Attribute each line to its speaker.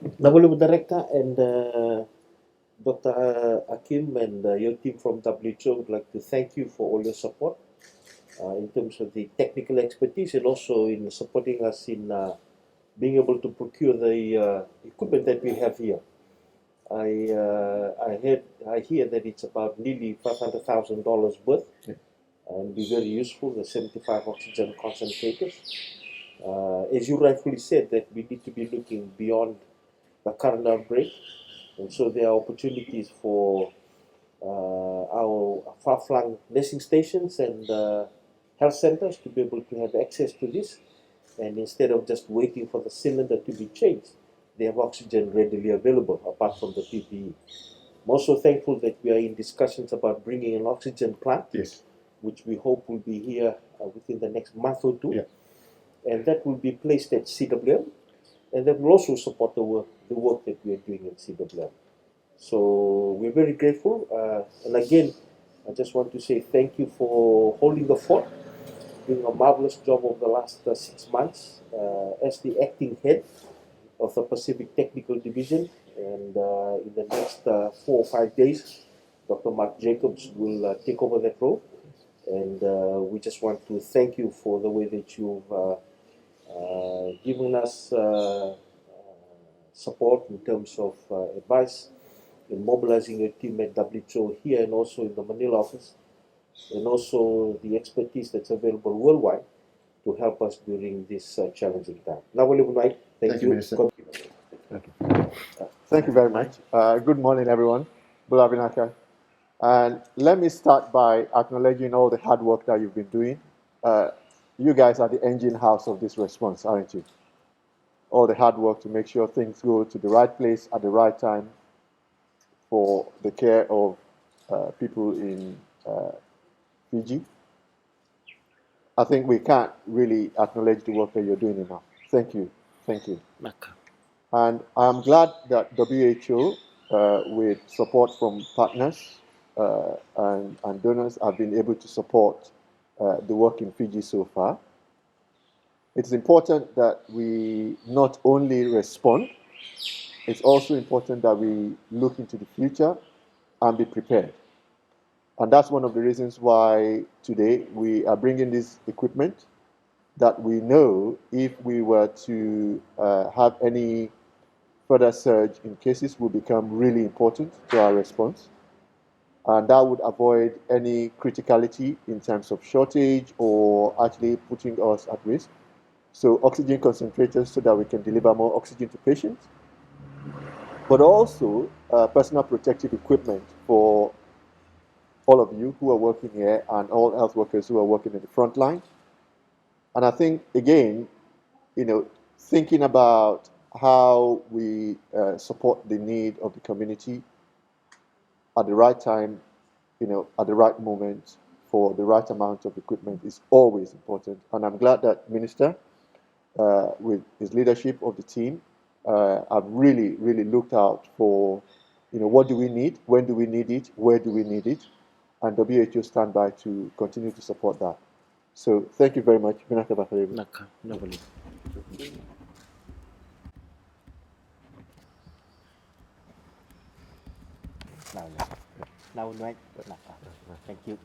Speaker 1: Nawalu Director and Dr. Akim and your team from WHO would like to thank you for all your support in terms of the technical expertise and also in supporting us in being able to procure the equipment that we have here. I hear that it's about nearly $500,000 worth and be very useful. The 75 oxygen concentrators. As you rightfully said, that we need to be looking beyond the current outbreak, and so there are opportunities for our far-flung nursing stations and health centers to be able to have access to this. And instead of just waiting for the cylinder to be changed, they have oxygen readily available apart from the PPE. I'm also thankful that we are in discussions about bringing an oxygen plant,
Speaker 2: Yes.
Speaker 1: which we hope will be here within the next month or two.
Speaker 2: Yeah.
Speaker 1: And that will be placed at CWM, and that will also support the work that we are doing at CWM. So we're very grateful. And again, I just want to say thank you for holding the fort, doing a marvelous job over the last 6 months as the acting head of the Pacific Technical Division. And in the next 4 or 5 days, Dr. Mark Jacobs will take over that role. And we just want to thank you for the way that you've given us support in terms of advice in mobilizing your team at WHO here and also in the Manila office, and also the expertise that's available worldwide to help us during this challenging time. Nawali, thank you.
Speaker 2: Minister. Thank you very much. Good morning, everyone. Bulabinaka. And let me start by acknowledging all the hard work that you've been doing. You guys are the engine house of this response, aren't you? All the hard work to make sure things go to the right place at the right time for the care of people in Fiji. I think we can't really acknowledge the work that you're doing enough. Thank you. Thank you. And I'm glad that WHO, with support from partners and donors, have been able to support the work in Fiji so far. It's important that we not only respond, it's also important that we look into the future and be prepared. And that's one of the reasons why today we are bringing this equipment that we know if we were to have any further surge in cases will become really important to our response. And that would avoid any criticality in terms of shortage or actually putting us at risk. So oxygen concentrators so that we can deliver more oxygen to patients, but also personal protective equipment for all of you who are working here and all health workers who are working in the front line. And I think, again, thinking about how we support the need of the community at the right time, at the right moment for the right amount of equipment is always important. And I'm glad that Minister, with his leadership of the team, have really, really looked out for, what do we need, when do we need it, where do we need it, and WHO stand by to continue to support that. So thank you very much.
Speaker 1: Now, thank you.